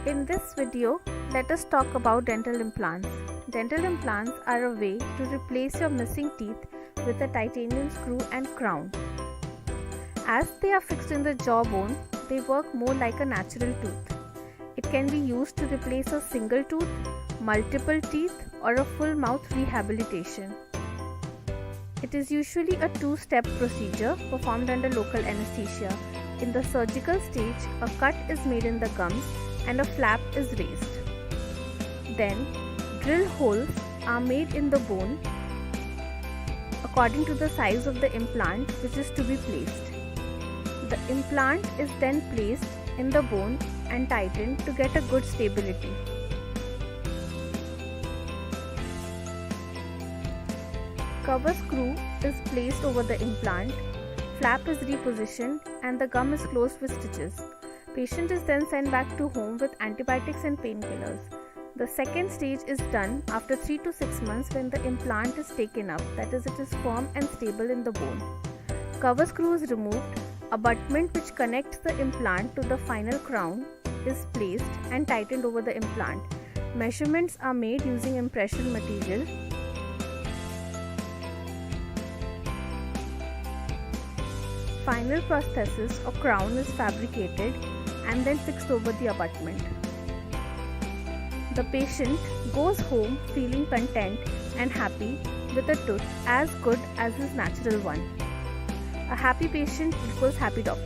In this video, let us talk about dental implants. Dental implants are a way to replace your missing teeth with a titanium screw and crown. As they are fixed in the jawbone, they work more like a natural tooth. It can be used to replace a single tooth, multiple teeth, or a full mouth rehabilitation. It is usually a two-step procedure performed under local anesthesia. In the surgical stage, a cut is made in the gums and a flap is raised. Then, drill holes are made in the bone according to the size of the implant which is to be placed. The implant is then placed in the bone and tightened to get a good stability. Cover screw is placed over the implant, flap is repositioned, and the gum is closed with stitches. Patient is then sent back to home with antibiotics and painkillers. The second stage is done after 3 to 6 months when the implant is taken up, that is, it is firm and stable in the bone. Cover screw is removed, abutment which connects the implant to the final crown is placed and tightened over the implant. Measurements are made using impression material. Final prosthesis or crown is fabricated and then fixed over the abutment. The patient goes home feeling content and happy with a tooth as good as his natural one. A happy patient equals happy doctor.